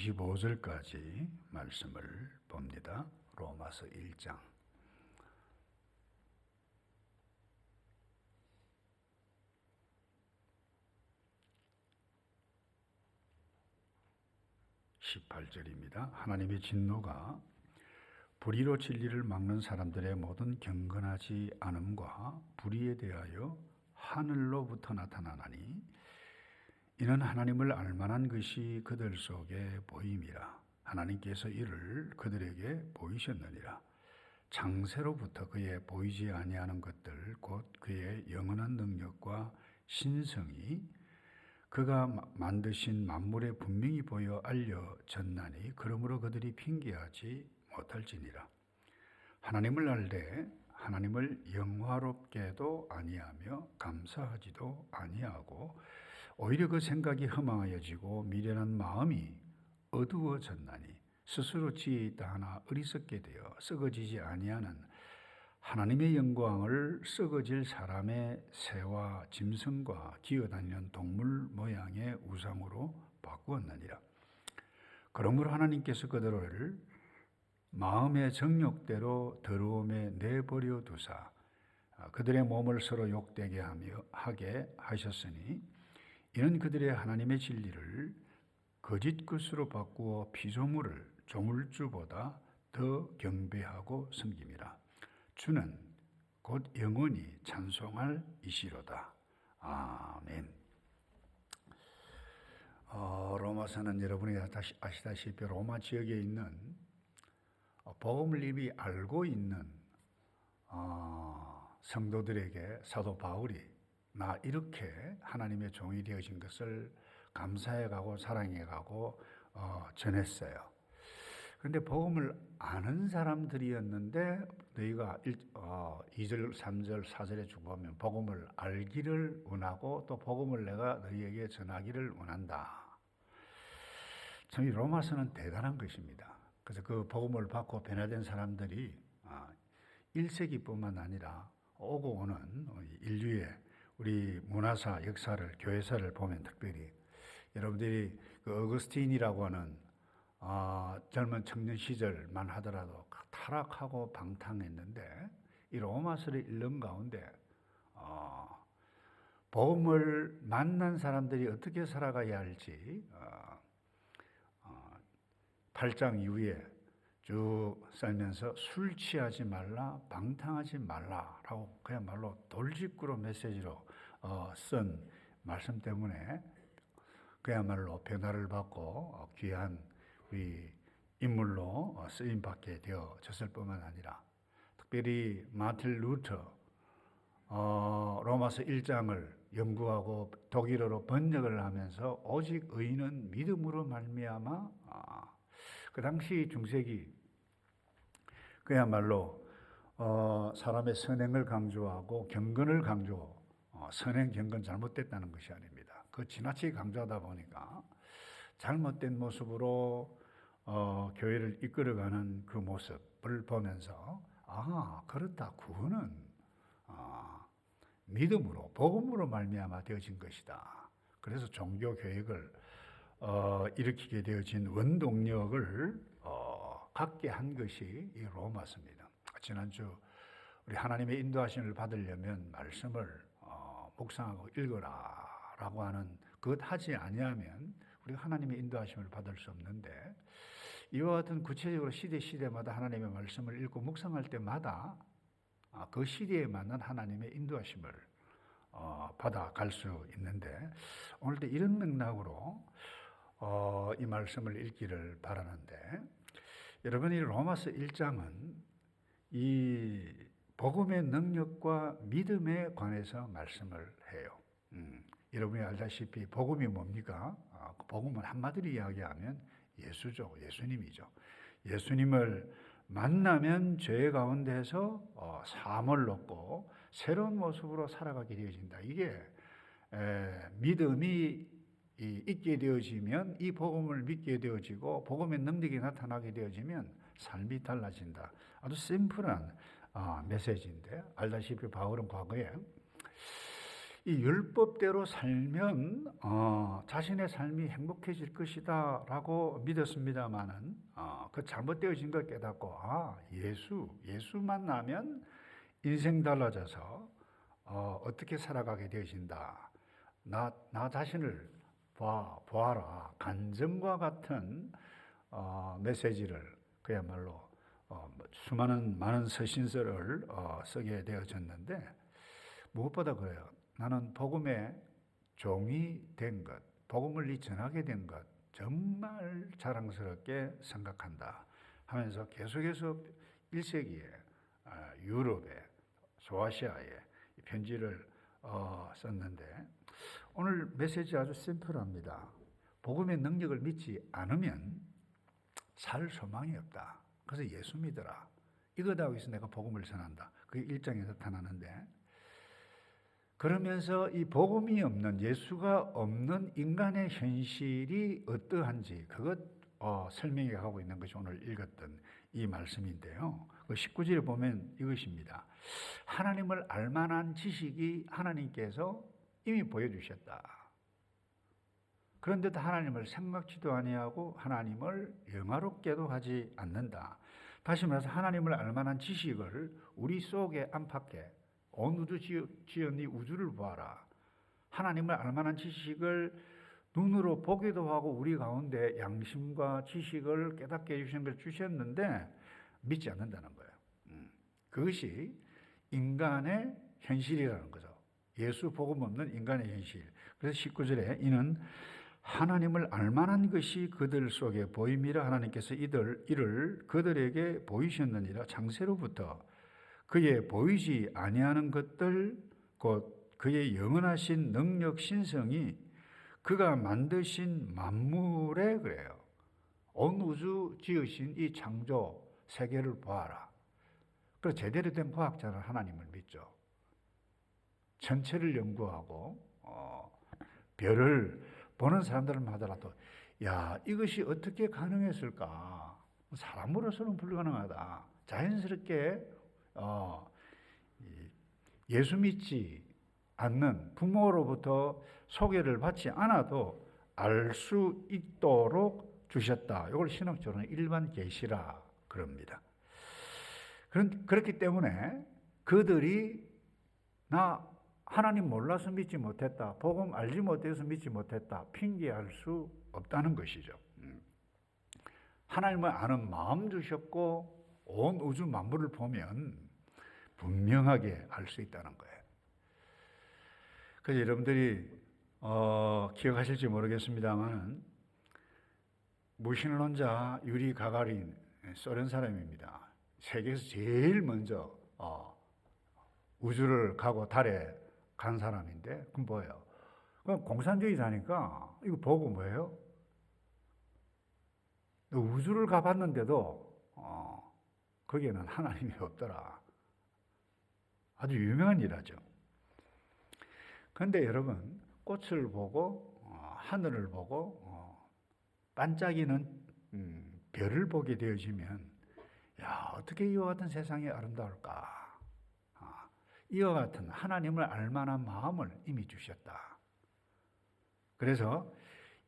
25절까지 말씀을 봅니다. 로마서 1장 18절입니다. 하나님의 진노가 불의로 진리를 막는 사람들의 모든 경건하지 않음과 불의에 대하여 하늘로부터 나타나나니 이는 하나님을 알만한 것이 그들 속에 보임이라. 하나님께서 이를 그들에게 보이셨느니라. 창세로부터 그의 보이지 아니하는 것들 곧 그의 영원한 능력과 신성이 그가 만드신 만물에 분명히 보여 알려졌나니 그러므로 그들이 핑계하지 못할지니라. 하나님을 알되 하나님을 영화롭게도 아니하며 감사하지도 아니하고 오히려 그 생각이 흠하여지고 미련한 마음이 어두워졌나니 스스로 지혜 있다 하나 어리석게 되어 썩어지지 아니하는 하나님의 영광을 썩어질 사람의 새와 짐승과 기어다니는 동물 모양의 우상으로 바꾸었느니라. 그러므로 하나님께서 그들을 마음의 정욕대로 더러움에 내버려 두사 그들의 몸을 서로 욕되게 하게 하셨으니 이는 그들의 하나님의 진리를 거짓 것으로 바꾸어 피조물을 조물주보다 더 경배하고 섬김이라. 주는 곧 영원히 찬송할 이시로다. 아멘. 로마서는 여러분이 아시다시피 로마 지역에 있는 복음을 이미 알고 있는 성도들에게 사도 바울이 나 이렇게 하나님의 종이 되어진 것을 감사해가고 사랑해가고 전했어요. 그런데 복음을 아는 사람들이었는데 너희가 2절, 3절, 4절에 쭉 보면 복음을 알기를 원하고 또 복음을 내가 너희에게 전하기를 원한다. 참 이 로마서는 대단한 것입니다. 그래서 그 복음을 받고 변화된 사람들이 1세기뿐만 아니라 오고 오는 인류의 우리 문화사, 역사를, 교회사를 보면 특별히 여러분들이 그 어거스틴이라고 하는 젊은 청년 시절만 하더라도 타락하고 방탕했는데 이 로마서를 읽는 가운데 복음을 만난 사람들이 어떻게 살아가야 할지 8장 이후에 쭉 살면서 술 취하지 말라, 방탕하지 말라라고 그야말로 돌직구로 메시지로 쓴 말씀 때문에 그야말로 변화를 받고 귀한 우리 인물로 쓰임받게 되어졌을 뿐만 아니라 특별히 마틴 루터 로마서 1장을 연구하고 독일어로 번역을 하면서 오직 의인은 믿음으로 말미암아 그 당시 중세기 그야말로 사람의 선행을 강조하고 경건을 선행, 경건 잘못됐다는 것이 아닙니다. 그 지나치게 강조하다 보니까 잘못된 모습으로 교회를 이끌어가는 그 모습을 보면서 그렇다. 구원은 믿음으로 복음으로 말미암아 되어진 것이다. 그래서 종교 개혁을 일으키게 되어진 원동력을 갖게 한 것이 이 로마서입니다. 지난주 우리 하나님의 인도하심을 받으려면 말씀을 묵상하고 읽어라라고 하는 그것 하지 아니하면 우리가 하나님의 인도하심을 받을 수 없는데 이와 같은 구체적으로 시대마다 하나님의 말씀을 읽고 묵상할 때마다 그 시대에 맞는 하나님의 인도하심을 받아갈 수 있는데 오늘도 이런 맥락으로 이 말씀을 읽기를 바라는데 여러분이 로마서 1장은 이 복음의 능력과 믿음에 관해서 말씀을 해요. 여러분이 알다시피 복음이 뭡니까? 복음은 한마디로 이야기하면 예수죠. 예수님이죠. 예수님을 만나면 죄 가운데서 사함을 얻고 새로운 모습으로 살아가게 되어진다. 이게 믿음이 있게 되어지면 이 복음을 믿게 되어지고 복음의 능력이 나타나게 되어지면 삶이 달라진다. 아주 심플한 메시지인데 알다시피 바울은 과거에 이 율법대로 살면 자신의 삶이 행복해질 것이다라고 믿었습니다만은 그 잘못되어진 걸 깨닫고 예수 만나면 인생 달라져서 어떻게 살아가게 되어진다. 나 자신을 보아라. 간증과 같은 메시지를 그야말로 수많은 많은 서신서를 쓰게 되어졌는데 무엇보다 그래요. 나는 복음의 종이 된 것, 복음을 전하게 된 것 정말 자랑스럽게 생각한다 하면서 계속해서 1세기에 유럽에 소아시아에 편지를 썼는데 오늘 메시지 아주 심플합니다. 복음의 능력을 믿지 않으면 살 소망이 없다. 그래서 예수 믿어라. 이거다 위해서 내가 복음을 전한다. 그게 1장에 나타나는데 그러면서 이 복음이 없는 예수가 없는 인간의 현실이 어떠한지 그것 설명해 가고 있는 것이 오늘 읽었던 이 말씀인데요. 그 19절에 보면 이것입니다. 하나님을 알만한 지식이 하나님께서 이미 보여주셨다. 그런데도 하나님을 생각지도 아니하고 하나님을 영화롭게도 하지 않는다. 다시 말해서 하나님을 알만한 지식을 우리 속에 안팎에 온 우주 지연이 우주를 보아라. 하나님을 알만한 지식을 눈으로 보기도 하고 우리 가운데 양심과 지식을 깨닫게 해주시는 걸 주셨는데 믿지 않는다는 거예요. 그것이 인간의 현실이라는 거죠. 예수 복음 없는 인간의 현실. 그래서 19절에 이는 하나님을 알만한 것이 그들 속에 보임이라 하나님께서 이를 그들에게 보이셨느니라. 창세로부터 그의 보이지 아니하는 것들 곧 그의 영원하신 능력 신성이 그가 만드신 만물에 그래요. 온 우주 지으신 이 창조 세계를 보아라. 그래서 제대로 된 과학자는 하나님을 믿죠. 천체를 연구하고 별을 보는 사람들은 하더라도 이것이 어떻게 가능했을까? 사람으로서는 불가능하다. 자연스럽게 예수 믿지 않는 부모로부터 소개를 받지 않아도 알 수 있도록 주셨다. 이걸 신학적으로는 일반 계시라 그럽니다. 그렇기 때문에 그들이 나 하나님 몰라서 믿지 못했다. 복음 알지 못해서 믿지 못했다. 핑계할 수 없다는 것이죠. 하나님을 아는 마음 주셨고 온 우주 만물을 보면 분명하게 알 수 있다는 거예요. 그래서 여러분들이 기억하실지 모르겠습니다만 무신론자 유리 가가린 소련 사람입니다. 세계에서 제일 먼저 우주를 가고 달에 간 사람인데 그럼 뭐예요? 그럼 공산주의자니까 이거 보고 뭐예요? 우주를 가봤는데도 거기에는 하나님이 없더라. 아주 유명한 일하죠. 그런데 여러분 꽃을 보고 하늘을 보고 반짝이는 별을 보게 되어지면 어떻게 이와 같은 세상이 아름다울까? 이와 같은 하나님을 알만한 마음을 이미 주셨다. 그래서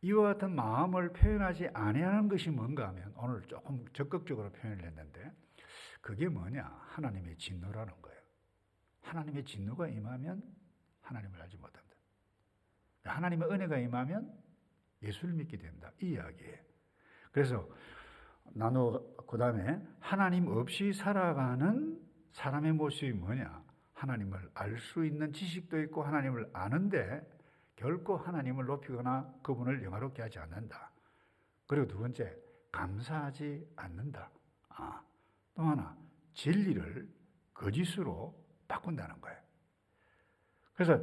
이와 같은 마음을 표현하지 아니하는 것이 뭔가 하면 오늘 조금 적극적으로 표현을 했는데 그게 뭐냐? 하나님의 진노라는 거예요. 하나님의 진노가 임하면 하나님을 알지 못한다. 하나님의 은혜가 임하면 예수를 믿게 된다. 이 이야기예요. 그래서 그 다음에 하나님 없이 살아가는 사람의 모습이 뭐냐? 하나님을 알 수 있는 지식도 있고 하나님을 아는데 결코 하나님을 높이거나 그분을 영화롭게 하지 않는다. 그리고 두 번째, 감사하지 않는다. 또 하나, 진리를 거짓으로 바꾼다는 거예요. 그래서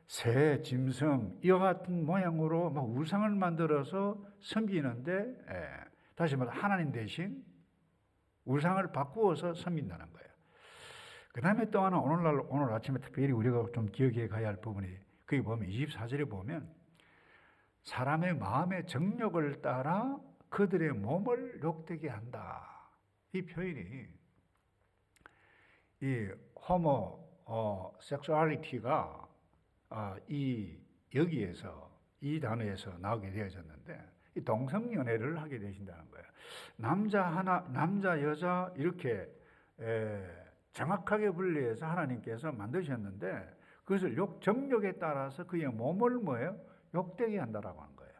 새, 짐승 이와 같은 모양으로 막 우상을 만들어서 섬기는데 다시 말해 하나님 대신 우상을 바꾸어서 섬긴다는 거예요. 그 다음에 또 하나 오늘 아침에 특별히 우리가 좀 기억해 가야 할 부분이 거기 보면 24절에 보면 사람의 마음의 정욕을 따라 그들의 몸을 욕되게 한다. 이 표현이 이 호모 섹슈얼리티가 이 여기에서 이 단어에서 나오게 되어졌는데 이 동성연애를 하게 되신다는 거예요. 남자 하나, 남자 여자 이렇게 정확하게 분리해서 하나님께서 만드셨는데 그것을 정욕에 따라서 그의 몸을 뭐예요? 욕되게 한다라고 하는 거예요.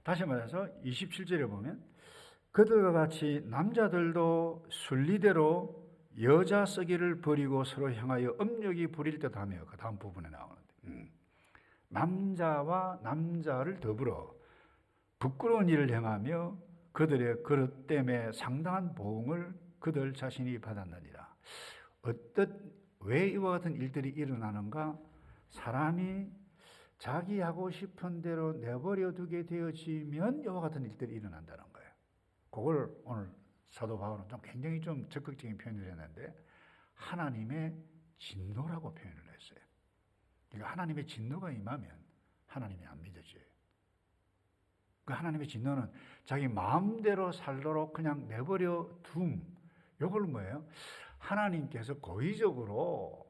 다시 말해서 27절에 보면 그들과 같이 남자들도 순리대로 여자 쓰기를 버리고 서로 향하여 음욕이 부릴 듯하며 그 다음 부분에 나오는데 남자와 남자를 더불어 부끄러운 일을 행하며 그들의 그릇 때문에 상당한 보응을 그들 자신이 받았느니라. 왜 이와 같은 일들이 일어나는가? 사람이 자기 하고 싶은 대로 내버려 두게 되어지면 이와 같은 일들이 일어난다는 거예요. 그걸 오늘 사도 바울은 굉장히 좀 적극적인 표현을 했는데 하나님의 진노라고 표현을 했어요. 그러니까 하나님의 진노가 임하면 하나님이 안 믿어져요. 그 하나님의 진노는 자기 마음대로 살도록 그냥 내버려 둠. 이걸 뭐예요? 하나님께서 고의적으로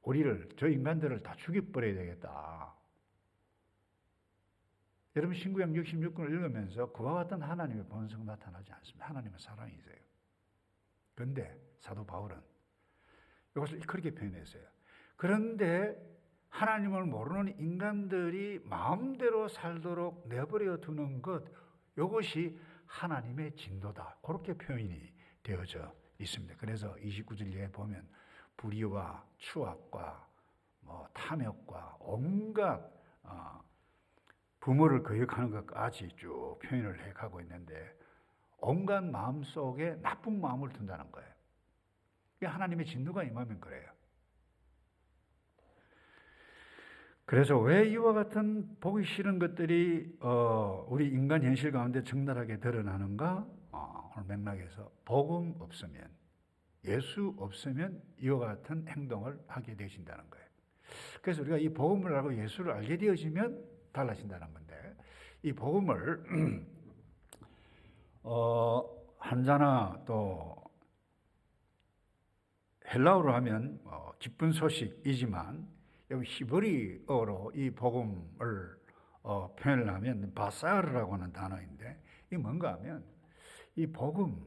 우리를, 저 인간들을 다 죽여버려야 되겠다. 여러분 신구약 66권을 읽으면서 그와 같은 하나님의 본성 나타나지 않습니다. 하나님은 사랑이세요. 그런데 사도 바울은 이것을 그렇게 표현했어요. 그런데 하나님을 모르는 인간들이 마음대로 살도록 내버려 두는 것, 이것이 하나님의 진노다. 그렇게 표현이 되어져 있습니다. 그래서 29절에 보면 불의와 추악과 탐욕과 온갖 부모를 거역하는 것까지 쭉 표현을 해가고 있는데 온갖 마음 속에 나쁜 마음을 둔다는 거예요. 하나님의 진노가 임하면 그래요. 그래서 왜 이와 같은 보기 싫은 것들이 우리 인간 현실 가운데 적나라하게 드러나는가? 오늘 맥락에서 복음 없으면, 예수 없으면 이와 같은 행동을 하게 되신다는 거예요. 그래서 우리가 이 복음을 알고 예수를 알게 되어지면 달라진다는 건데, 이 복음을 한자나 또 헬라어로 하면 기쁜 소식이지만 여기 히브리어로 이 복음을 표현을 하면 바사르라고 하는 단어인데 이게 뭔가 하면 이 복음,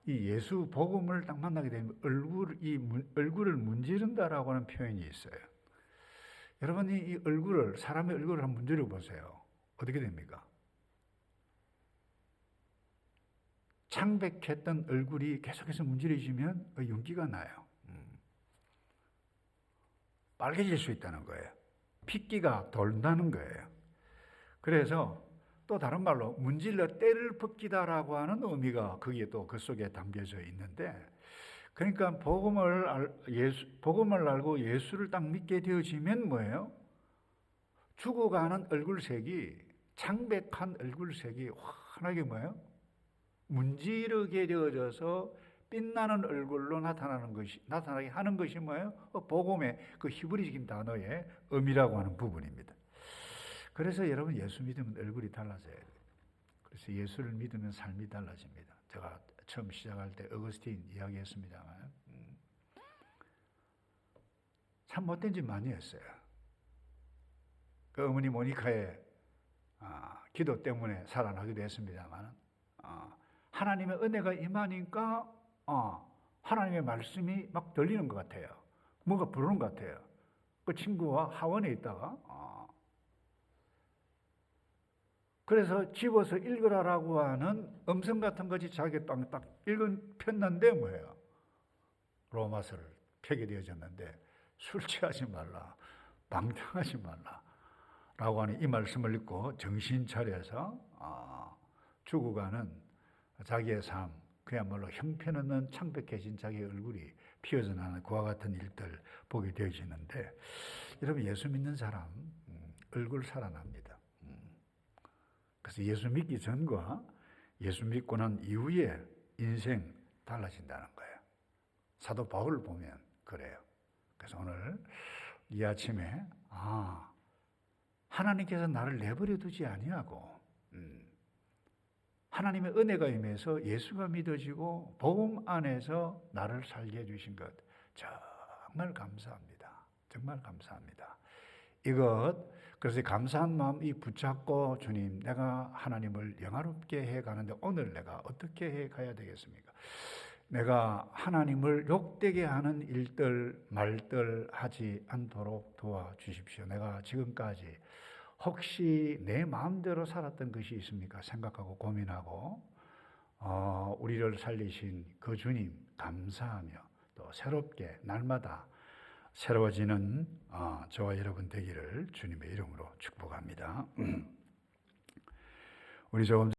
이 예수 복음을 딱 만나게 되면 얼굴을 문지른다라고 하는 표현이 있어요. 여러분이 이 얼굴을, 사람의 얼굴을 한번 문지르 보세요. 어떻게 됩니까? 창백했던 얼굴이 계속해서 문지르지면 윤기가 나요. 빨개질 수 있다는 거예요. 핏기가 돌다는 거예요. 그래서 또 다른 말로 문질러 때를 벗기다라고 하는 의미가 거기에 또 그 속에 담겨져 있는데, 그러니까 복음을 알고 예수를 딱 믿게 되어지면 뭐예요? 죽어가는 얼굴색이, 창백한 얼굴색이 환하게 뭐예요? 문지르게 되어져서 빛나는 얼굴로 나타나게 하는 것이 뭐예요? 복음의 그 히브리적인 단어의 의미라고 하는 부분입니다. 그래서 여러분 예수 믿으면 얼굴이 달라져야 돼요. 그래서 예수를 믿으면 삶이 달라집니다. 제가 처음 시작할 때 어거스틴 이야기했습니다만 참 못된 짓 많이 했어요. 그 어머니 모니카의 기도 때문에 살아나기도 했습니다만 하나님의 은혜가 임하니까 하나님의 말씀이 막 들리는 것 같아요. 뭔가 부르는 것 같아요. 그 친구와 하원에 있다가 그래서 집어서 읽으라라고 하는 음성 같은 것이 자기 땅에 딱 폈는데 뭐예요? 로마서를 펴게 되어졌는데 술 취하지 말라, 방탕하지 말라 라고 하는 이 말씀을 읽고 정신 차려서 죽어가는 자기의 삶, 그야말로 형편없는 창백해진 자기의 얼굴이 피어져 나는 그와 같은 일들 보게 되어지는데, 여러분 예수 믿는 사람 얼굴 살아납니다. 그래서 예수 믿기 전과 예수 믿고 난 이후에 인생 달라진다는 거예요. 사도 바울을 보면 그래요. 그래서 오늘 이 아침에 하나님께서 나를 내버려 두지 아니하고 하나님의 은혜가 임해서 예수가 믿어지고 복음 안에서 나를 살게 해주신 것 정말 감사합니다. 정말 감사합니다. 그래서 감사한 마음 이 붙잡고 주님, 내가 하나님을 영화롭게 해가는데 오늘 내가 어떻게 해가야 되겠습니까? 내가 하나님을 욕되게 하는 일들 말들 하지 않도록 도와주십시오. 내가 지금까지 혹시 내 마음대로 살았던 것이 있습니까? 생각하고 고민하고 우리를 살리신 그 주님 감사하며 또 새롭게 날마다 새로워지는 저와 여러분 되기를 주님의 이름으로 축복합니다. 우리 조금